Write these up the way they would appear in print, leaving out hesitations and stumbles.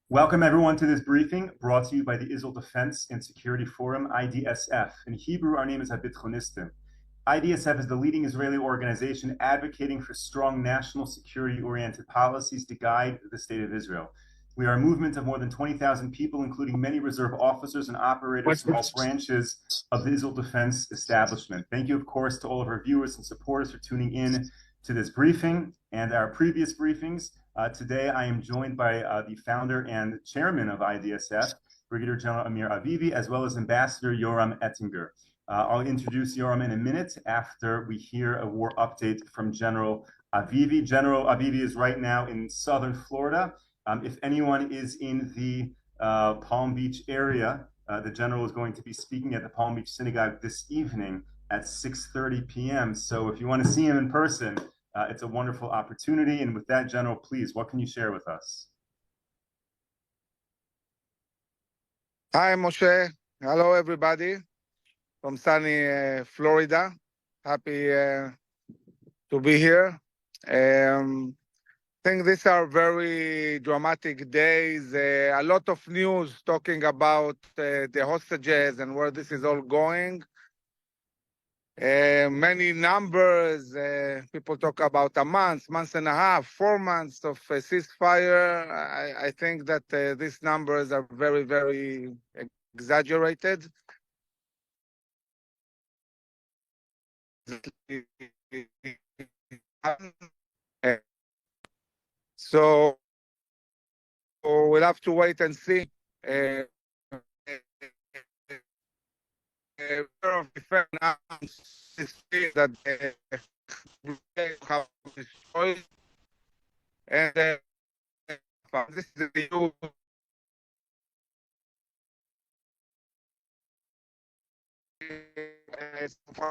Welcome everyone to this briefing brought to you by the Israel Defense and Security Forum, IDSF. In Hebrew, our name is Habitchonistim. IDSF is the leading Israeli organization advocating for strong national security-oriented policies to guide the state of Israel. We are a movement of more than 20,000 people, including many reserve officers and operators from all branches of the Israel Defense establishment. Thank you, of course, to all of our viewers and supporters for tuning in to this briefing and our previous briefings. Today, I am joined by the founder and chairman of IDSF, Brigadier General Amir Avivi, as well as Ambassador Yoram Ettinger. I'll introduce Yoram in a minute after we hear a war update from General Avivi. General Avivi is right now in southern Florida. If anyone is in the Palm Beach area, the general is going to be speaking at the Palm Beach Synagogue this evening at 6:30 p.m. So if you want to see him in person, it's a wonderful opportunity. And with that, General, please, what can you share with us? Hi, Moshe. Hello, everybody from sunny Florida. Happy to be here. I think these are very dramatic days. A lot of news talking about the hostages and where this is all going. Many numbers. People talk about a month and a half, 4 months of ceasefire. I think that these numbers are very, very exaggerated. So we'll have to wait and see. Of Defense announced that they have destroyed, and this is the new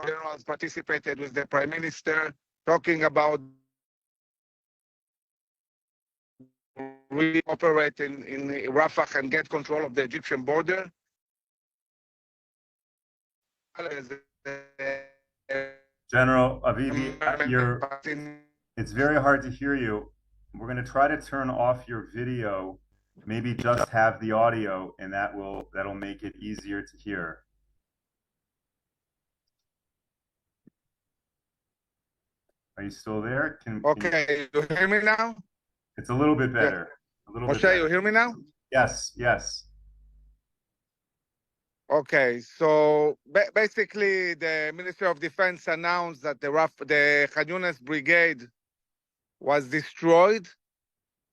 generals participated with the Prime Minister talking about really operate in Rafah and get control of the Egyptian border. General Avivi, it's very hard to hear you. We're going to try to turn off your video, maybe just have the audio, and that'll make it easier to hear. Are you still there? Okay, you hear me now? It's a little bit better. Yeah. Moshe, you hear me now? Yes, yes. Okay, so basically the Ministry of Defense announced that the Khan Yunis brigade was destroyed,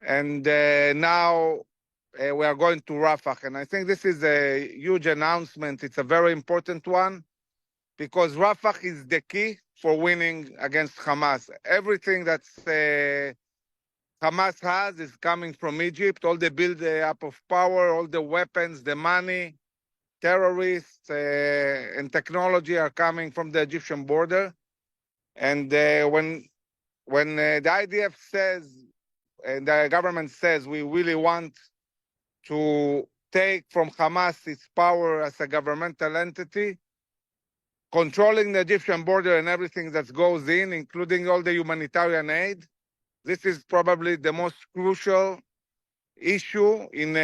and now we are going to Rafah. And I think this is a huge announcement. It's a very important one because Rafah is the key for winning against Hamas. Everything that Hamas has is coming from Egypt. All the build-up of power, all the weapons, the money, terrorists and technology are coming from the Egyptian border. And when the IDF says, and the government says, we really want to take from Hamas its power as a governmental entity, controlling the Egyptian border and everything that goes in, including all the humanitarian aid, this is probably the most crucial issue in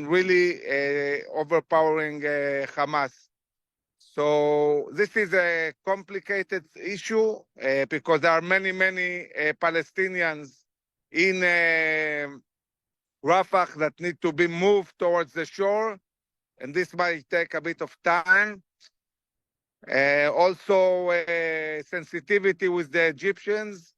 really overpowering Hamas. So this is a complicated issue because there are many Palestinians in Rafah that need to be moved towards the shore, and this might take a bit of time. Also, sensitivity with the Egyptians,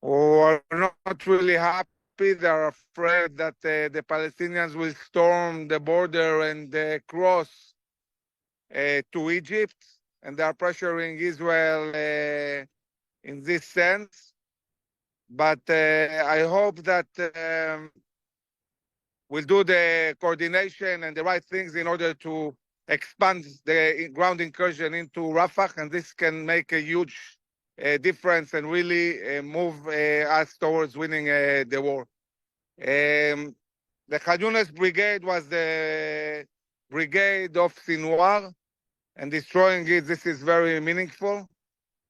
who are not really happy. They are afraid that the Palestinians will storm the border and cross to Egypt, and they are pressuring Israel in this sense. But I hope that we'll do the coordination and the right things in order to expand the ground incursion into Rafah, and this can make a huge difference and really move us towards winning the war. The Khan Yunis brigade was the brigade of Sinwar, and destroying it, this is very meaningful.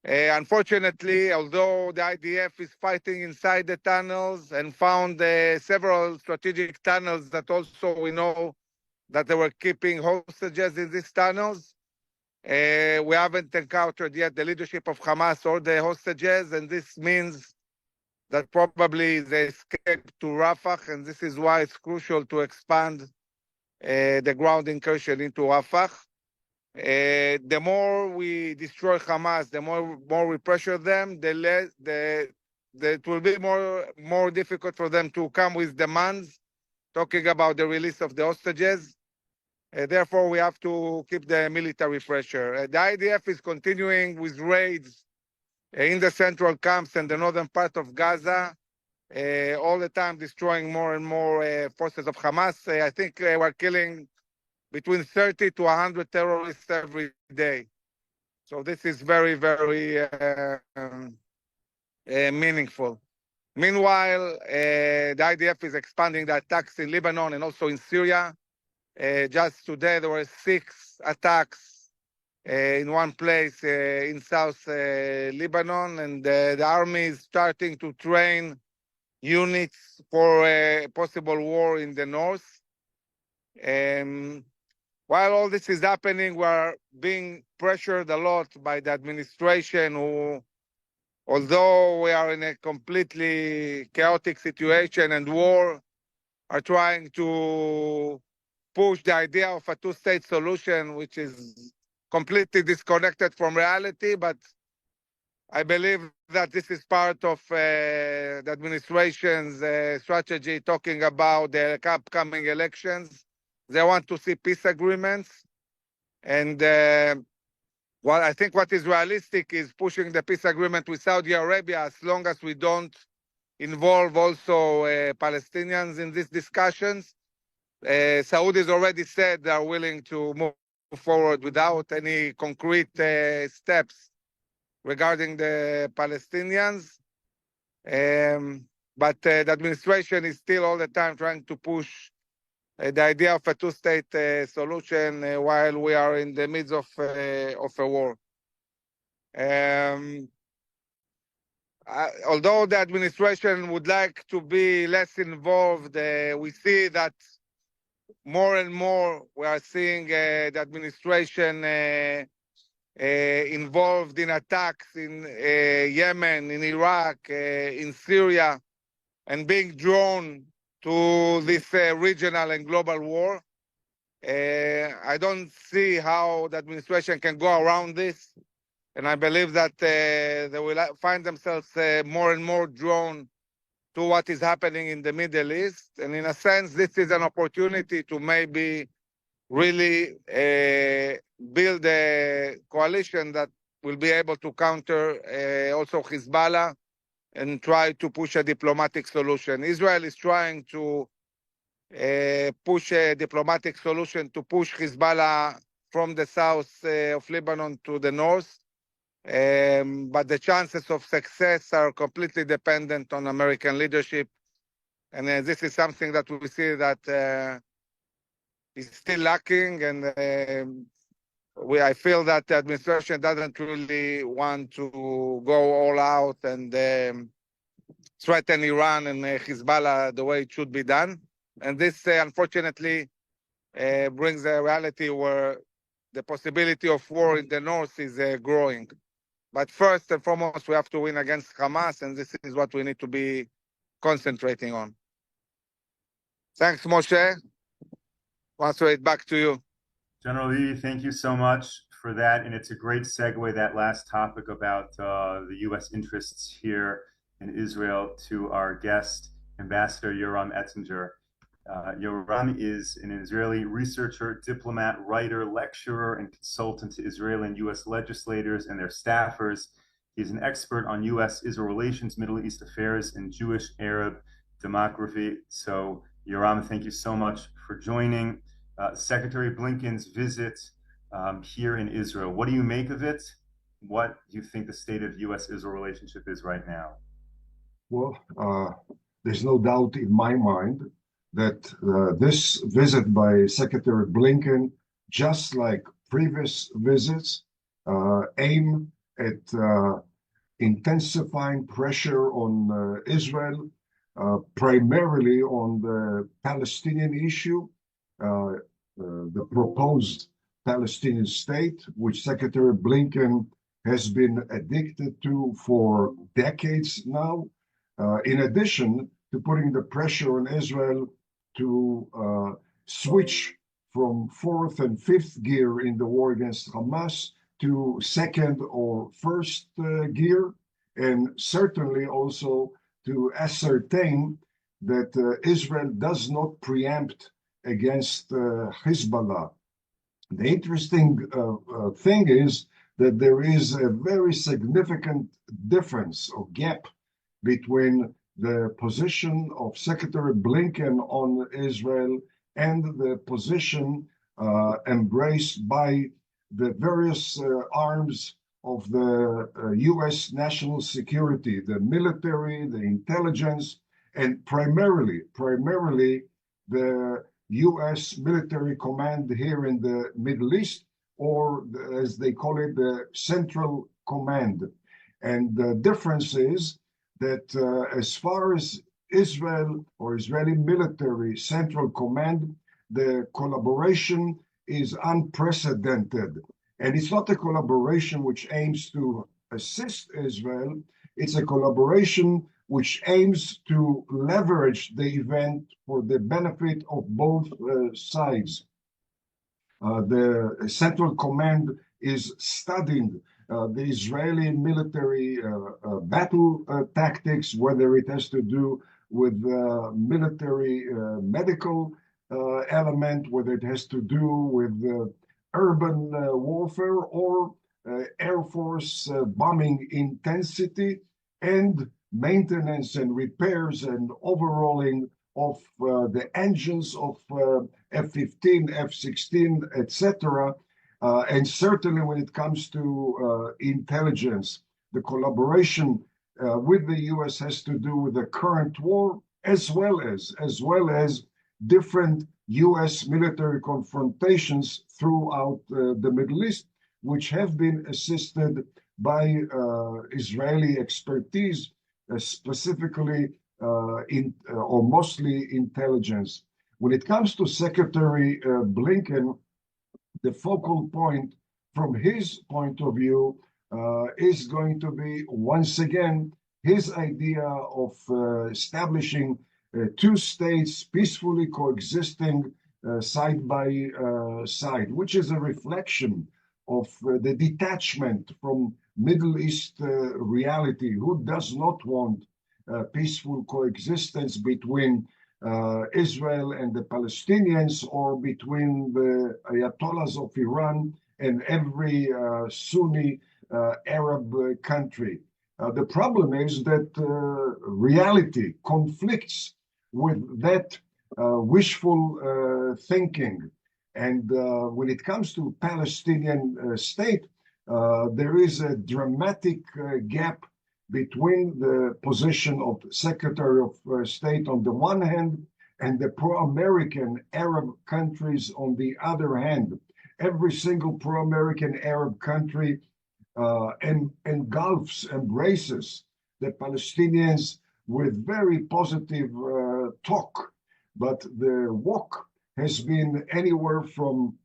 Unfortunately, although the IDF is fighting inside the tunnels and found several strategic tunnels that also we know that they were keeping hostages in these tunnels, we haven't encountered yet the leadership of Hamas or the hostages, and this means that probably they escaped to Rafah, and this is why it's crucial to expand the ground incursion into Rafah. The more we destroy Hamas, the more we pressure them, it will be more difficult for them to come with demands, talking about the release of the hostages. Therefore, we have to keep the military pressure. The IDF is continuing with raids in the central camps and the northern part of Gaza, all the time destroying more and more forces of Hamas. I think we're killing between 30 to 100 terrorists every day. So this is very, very meaningful. Meanwhile, the IDF is expanding the attacks in Lebanon and also in Syria. Just today, there were 6 attacks in one place in South Lebanon, and the army is starting to train units for a possible war in the north. While all this is happening, we're being pressured a lot by the administration who, although we are in a completely chaotic situation and war, are trying to push the idea of a two-state solution, which is completely disconnected from reality. But I believe that this is part of the administration's strategy, talking about the upcoming elections. They want to see peace agreements. And I think what is realistic is pushing the peace agreement with Saudi Arabia, as long as we don't involve also Palestinians in these discussions. Saudis already said they are willing to move forward without any concrete steps regarding the Palestinians. But the administration is still all the time trying to push the idea of a two-state solution while we are in the midst of a war. Although the administration would like to be less involved, we see that more and more we are seeing the administration involved in attacks in Yemen, in Iraq, in Syria, and being drawn to this regional and global war. I don't see how the administration can go around this, and I believe that they will find themselves more and more drawn to what is happening in the Middle East. And in a sense, this is an opportunity to maybe really build a coalition that will be able to counter also Hezbollah and try to push a diplomatic solution. Israel is trying to push a diplomatic solution to push Hezbollah from the south of Lebanon to the north. But the chances of success are completely dependent on American leadership. And this is something that we see that is still lacking. And I feel that the administration doesn't really want to go all out and threaten Iran and Hezbollah the way it should be done. And this, unfortunately, brings a reality where the possibility of war in the north is growing. But first and foremost, we have to win against Hamas, and this is what we need to be concentrating on. Thanks, Moshe. I'll throw it back to you. General Levy, thank you so much for that. And it's a great segue, that last topic about the U.S. interests here in Israel, to our guest, Ambassador Yoram Ettinger. Yoram is an Israeli researcher, diplomat, writer, lecturer, and consultant to Israeli and U.S. legislators and their staffers. He's an expert on U.S.-Israel relations, Middle East affairs, and Jewish-Arab demography. So, Yoram, thank you so much for joining. Secretary Blinken's visit here in Israel, what do you make of it? What do you think the state of U.S.-Israel relationship is right now? Well, there's no doubt in my mind that this visit by Secretary Blinken, just like previous visits, aim at intensifying pressure on Israel, primarily on the Palestinian issue, the proposed Palestinian state, which Secretary Blinken has been addicted to for decades now, in addition to putting the pressure on Israel to switch from fourth and fifth gear in the war against Hamas to second or first gear, and certainly also to ascertain that Israel does not preempt against Hezbollah. The interesting thing is that there is a very significant difference or gap between the position of Secretary Blinken on Israel and the position embraced by the various arms of the U.S. national security, the military, the intelligence, and primarily the U.S. military command here in the Middle East, or as they call it, the Central Command. And the difference is that as far as Israel or Israeli military Central Command, the collaboration is unprecedented. And it's not a collaboration which aims to assist Israel, it's a collaboration which aims to leverage the event for the benefit of both sides. The Central Command is studying the Israeli military battle tactics, whether it has to do with military medical element, whether it has to do with urban warfare or Air Force bombing intensity and maintenance and repairs and overhauling of the engines of F-15, F-16, etc. And certainly when it comes to intelligence, the collaboration with the U.S. has to do with the current war, as well as different U.S. military confrontations throughout the Middle East, which have been assisted by Israeli expertise, specifically or mostly intelligence. When it comes to Secretary Blinken, the focal point from his point of view is going to be, once again, his idea of establishing two states peacefully coexisting side by side, which is a reflection of the detachment from Middle East reality. Who does not want peaceful coexistence between Israel and the Palestinians, or between the Ayatollahs of Iran and every Sunni Arab country? The problem is that reality conflicts with that wishful thinking. And when it comes to Palestinian state, there is a dramatic gap between the position of Secretary of State on the one hand and the pro-American Arab countries on the other hand. Every single pro-American Arab country embraces the Palestinians with very positive talk, but the walk has been anywhere from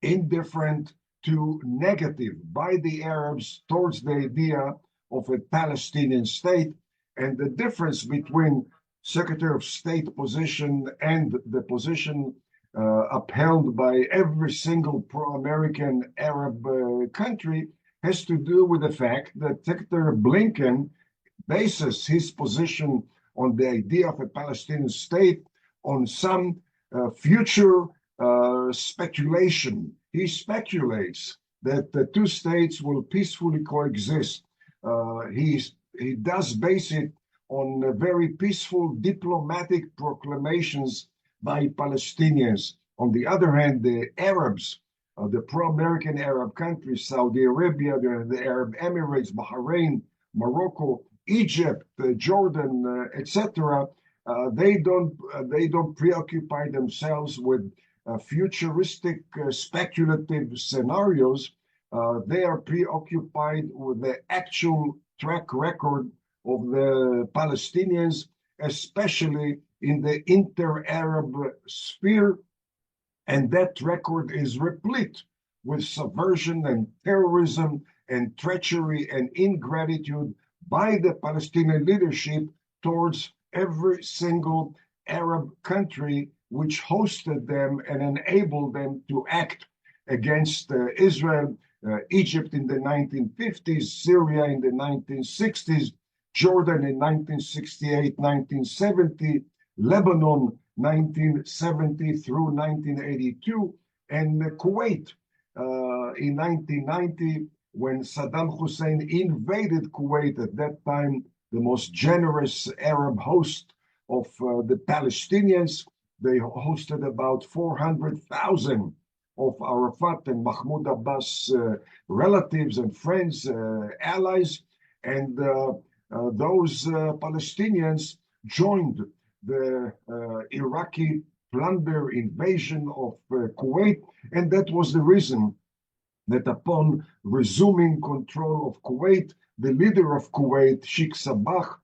indifferent to negative by the Arabs towards the idea of a Palestinian state. And the difference between Secretary of State position and the position upheld by every single pro-American Arab country has to do with the fact that Secretary Blinken bases his position on the idea of a Palestinian state on some future speculation. He speculates that the two states will peacefully coexist. He does base it on very peaceful diplomatic proclamations by Palestinians. On the other hand, the Arabs, the pro-American Arab countries, Saudi Arabia, the Arab Emirates, Bahrain, Morocco, Egypt, Jordan, etc., they don't preoccupy themselves with futuristic speculative scenarios. They are preoccupied with the actual track record of the Palestinians, especially in the inter-Arab sphere, and that record is replete with subversion and terrorism and treachery and ingratitude by the Palestinian leadership towards every single Arab country which hosted them and enabled them to act against Israel, Egypt in the 1950s, Syria in the 1960s, Jordan in 1968, 1970, Lebanon 1970 through 1982, and Kuwait in 1990 when Saddam Hussein invaded Kuwait, at that time the most generous Arab host of the Palestinians. They hosted about 400,000 of Arafat and Mahmoud Abbas relatives and friends, allies, and those Palestinians joined the Iraqi plunder invasion of Kuwait, and that was the reason that upon resuming control of Kuwait, the leader of Kuwait, Sheikh Sabah,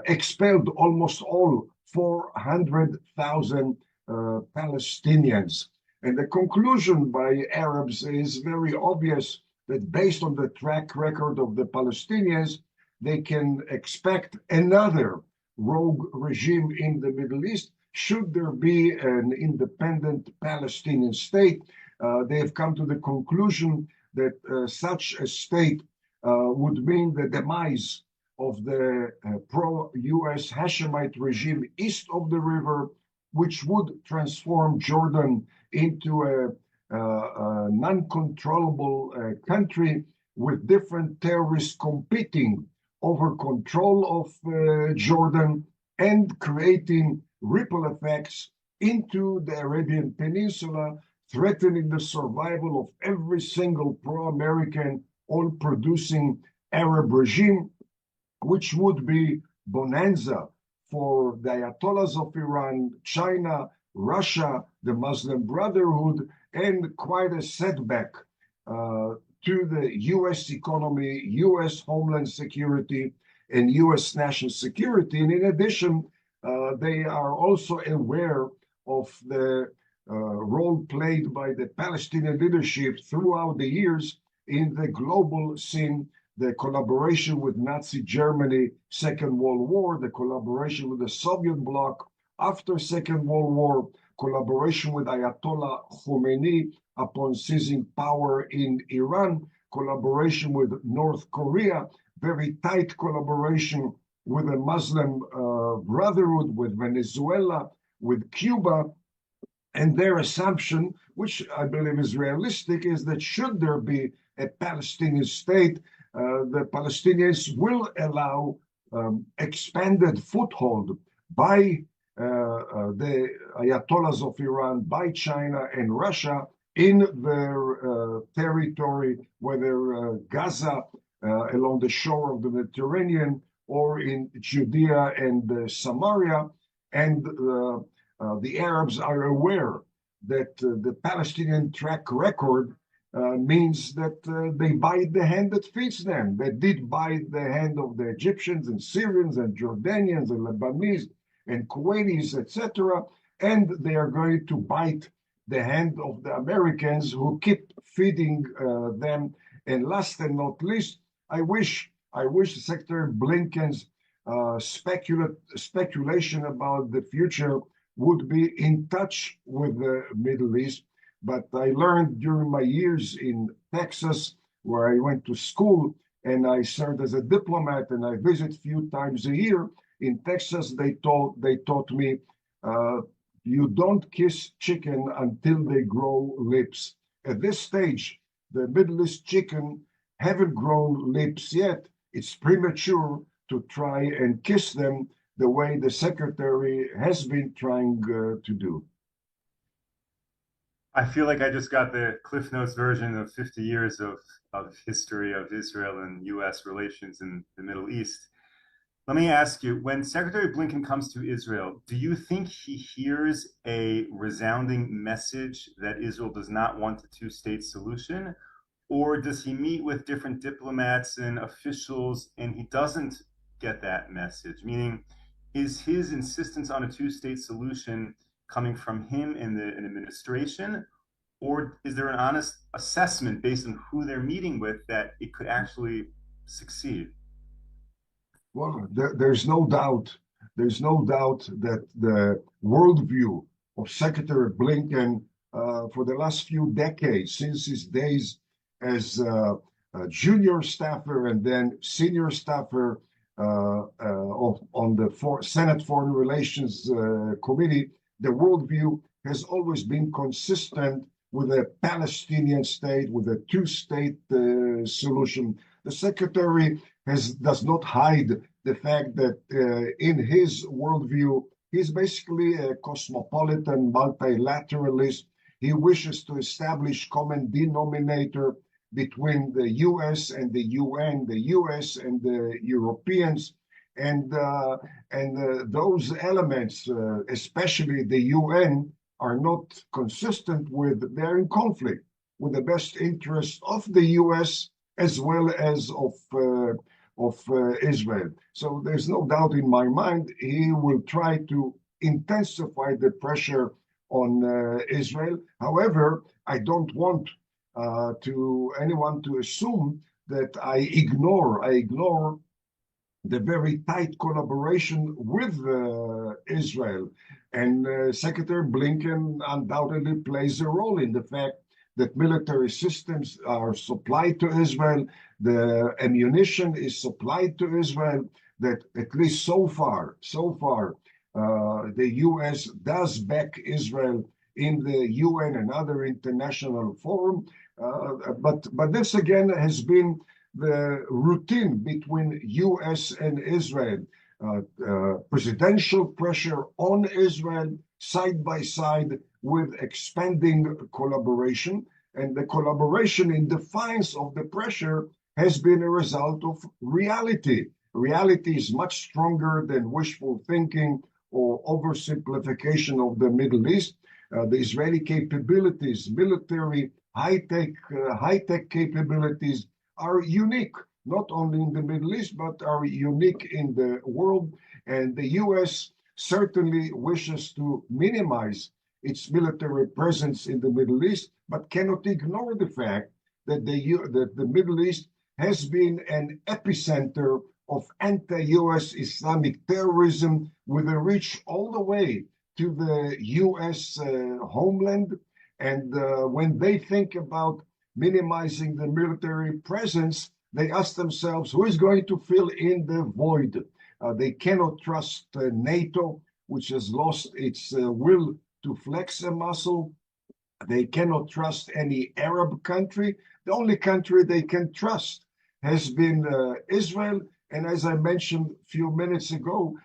expelled almost all 400,000 Palestinians. And the conclusion by Arabs is very obvious, that based on the track record of the Palestinians, they can expect another rogue regime in the Middle East should there be an independent Palestinian state. They have come to the conclusion that such a state would mean the demise of the pro-US Hashemite regime east of the river, which would transform Jordan into a non-controllable country with different terrorists competing over control of Jordan and creating ripple effects into the Arabian Peninsula, threatening the survival of every single pro-American, oil-producing Arab regime, which would be bonanza for the Ayatollahs of Iran, China, Russia, the Muslim Brotherhood, and quite a setback to the U.S. economy, U.S. homeland security, and U.S. national security. And in addition, they are also aware of the role played by the Palestinian leadership throughout the years in the global scene, the collaboration with Nazi Germany, Second World War, the collaboration with the Soviet bloc after Second World War, collaboration with Ayatollah Khomeini upon seizing power in Iran, collaboration with North Korea, very tight collaboration with the Muslim Brotherhood, with Venezuela, with Cuba. And their assumption, which I believe is realistic, is that should there be a Palestinian state, the Palestinians will allow expanded foothold by the Ayatollahs of Iran, by China and Russia in their territory, whether Gaza along the shore of the Mediterranean or in Judea and Samaria. And the Arabs are aware that the Palestinian track record means that they bite the hand that feeds them. They did bite the hand of the Egyptians and Syrians and Jordanians and Lebanese and Kuwaitis, etc., and they are going to bite the hand of the Americans who keep feeding them. And last and not least, I wish Secretary Blinken's speculation about the future would be in touch with the Middle East. But I learned during my years in Texas, where I went to school and I served as a diplomat, and I visit a few times a year. In Texas, they taught me, you don't kiss chicken until they grow lips. At this stage, the Middle East chicken haven't grown lips yet. It's premature to try and kiss them the way the secretary has been trying to do. I feel like I just got the Cliff Notes version of 50 years of history of Israel and U.S. relations in the Middle East. Let me ask you, when Secretary Blinken comes to Israel, do you think he hears a resounding message that Israel does not want a two-state solution? Or does he meet with different diplomats and officials and he doesn't get that message? Meaning, is his insistence on a two-state solution coming from him and an administration, or is there an honest assessment based on who they're meeting with that it could actually succeed? Well, there's no doubt. There's no doubt that the worldview of Secretary Blinken for the last few decades, since his days as a junior staffer and then senior staffer on the Senate Foreign Relations Committee, the worldview has always been consistent with a Palestinian state, with a two-state solution. The secretary does not hide the fact that in his worldview, he's basically a cosmopolitan multilateralist. He wishes to establish common denominator between the U.S. and the UN, the U.S. and the Europeans, and those elements, especially the UN, are not consistent with, they're in conflict with the best interests of the U.S. as well as of Israel. So there's no doubt in my mind he will try to intensify the pressure on Israel. However, I don't want anyone to assume that I ignore the very tight collaboration with Israel. And Secretary Blinken undoubtedly plays a role in the fact that military systems are supplied to Israel, the ammunition is supplied to Israel, that at least so far, the U.S. does back Israel in the UN and other international forum. But this again has been the routine between U.S. and Israel. Presidential pressure on Israel side by side with expanding collaboration. And the collaboration in defiance of the pressure has been a result of reality. Reality is much stronger than wishful thinking or oversimplification of the Middle East. The Israeli capabilities, military high-tech capabilities are unique, not only in the Middle East, but are unique in the world. And the U.S. certainly wishes to minimize its military presence in the Middle East, but cannot ignore the fact that the Middle East has been an epicenter of anti-U.S. Islamic terrorism with a reach all the way to the U.S. homeland. And when they think about minimizing the military presence, they ask themselves, who is going to fill in the void? They cannot trust NATO, which has lost its will to flex a muscle. They cannot trust any Arab country. The only country they can trust has been Israel. And as I mentioned a few minutes ago,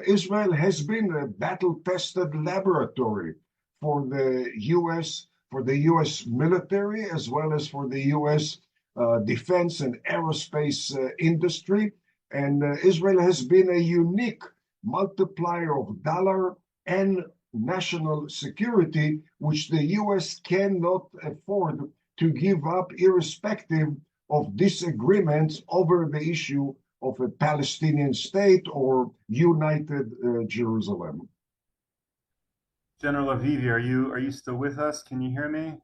Israel has been a battle-tested laboratory for the U.S. military, as well as for the U.S. defense and aerospace industry. And Israel has been a unique multiplier of dollar and national security, which the U.S. cannot afford to give up, irrespective of disagreements over the issue of a Palestinian state or united Jerusalem. General Avivi, are you still with us? Can you hear me?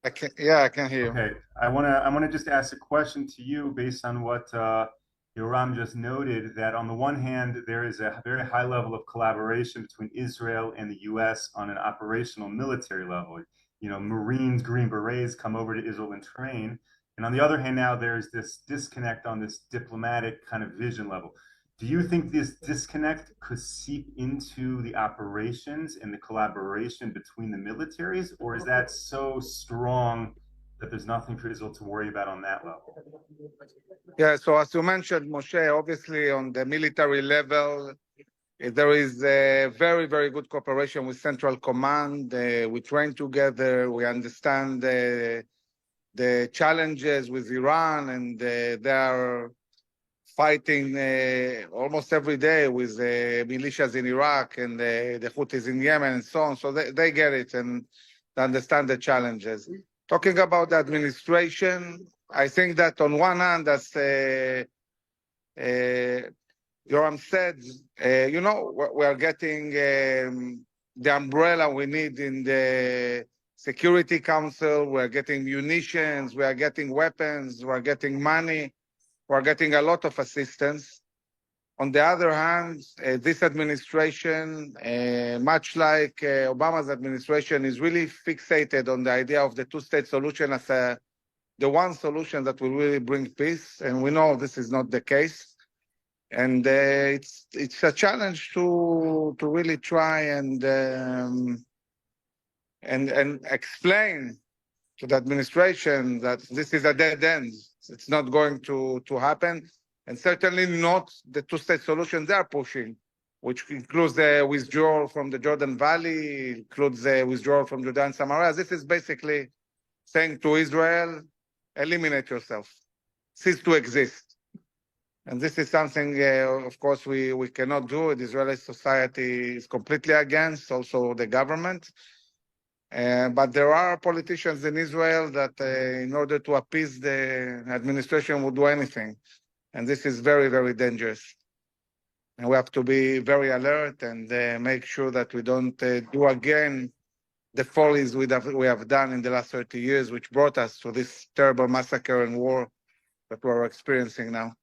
I can hear you. Okay, I wanna just ask a question to you based on what Yoram just noted, that on the one hand, there is a very high level of collaboration between Israel and the U.S. on an operational military level. You know, Marines, Green Berets come over to Israel and train. And on the other hand, now there's this disconnect on this diplomatic kind of vision level. Do you think this disconnect could seep into the operations and the collaboration between the militaries, or is that so strong that there's nothing for Israel to worry about on that level? Yeah, so as you mentioned, Moshe, obviously on the military level, there is a very, very good cooperation with Central Command. We train together, we understand the challenges with Iran, and they are fighting almost every day with militias in Iraq and the Houthis in Yemen and so on. So they get it and they understand the challenges. Talking about the administration, I think that on one hand, as Yoram said, we are getting the umbrella we need in the Security Council. We're getting munitions, we are getting weapons, we're getting money, we're getting a lot of assistance. On the other hand, this administration, much like Obama's administration, is really fixated on the idea of the two-state solution as the one solution that will really bring peace. And we know this is not the case. And it's a challenge to really try and explain to the administration that this is a dead end. It's not going to happen, and certainly not the two-state solution they are pushing, which includes the withdrawal from the Jordan Valley, includes the withdrawal from Judean and Samaria. This is basically saying to Israel, eliminate yourself, cease to exist. And this is something, of course, we cannot do. The Israeli society is completely against, also the government. But there are politicians in Israel that, in order to appease the administration, would do anything. And this is very, very dangerous. And we have to be very alert and make sure that we don't do again the follies we have done in the last 30 years, which brought us to this terrible massacre and war that we're experiencing now.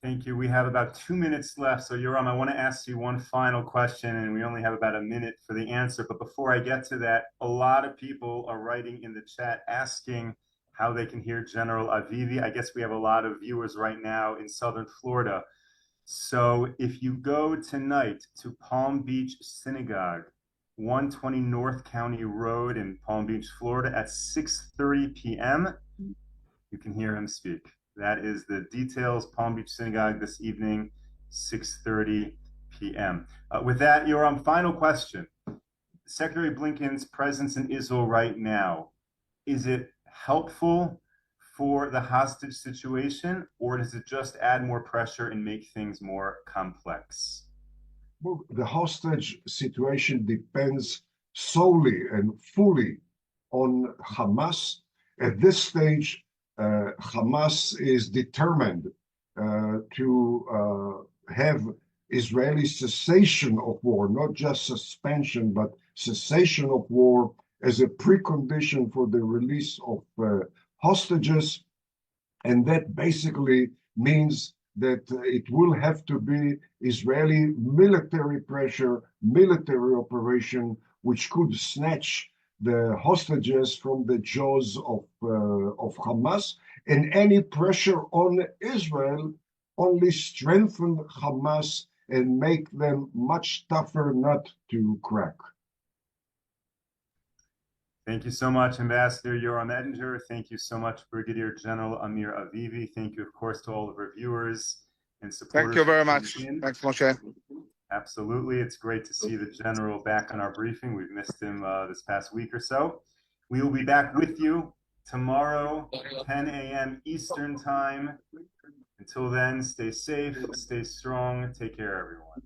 Thank you. We have about 2 minutes left. So Yoram, I want to ask you one final question, and we only have about a minute for the answer. But before I get to that, a lot of people are writing in the chat asking how they can hear General Avivi. I guess we have a lot of viewers right now in Southern Florida. So if you go tonight to Palm Beach Synagogue, 120 North County Road in Palm Beach, Florida at 6:30 p.m., you can hear him speak. That is the details. Palm Beach Synagogue this evening, 6:30 p.m. With that, Yoram, final question. Secretary Blinken's presence in Israel right now, is it helpful for the hostage situation, or does it just add more pressure and make things more complex? Well, the hostage situation depends solely and fully on Hamas. At this stage, Hamas is determined to have Israeli cessation of war, not just suspension, but cessation of war as a precondition for the release of hostages. And that basically means that it will have to be Israeli military pressure, military operation, which could snatch the hostages from the jaws of Hamas, and any pressure on Israel only strengthen Hamas and make them much tougher nut to crack. Thank you so much, Ambassador Yoram Ettinger. Thank you so much, Brigadier General Amir Avivi. Thank you, of course, to all of our viewers and supporters. Thank you very much. Thanks, Moshe. Absolutely. It's great to see the General back on our briefing. We've missed him this past week or so. We will be back with you tomorrow, 10 a.m. Eastern Time. Until then, stay safe, stay strong, take care, everyone.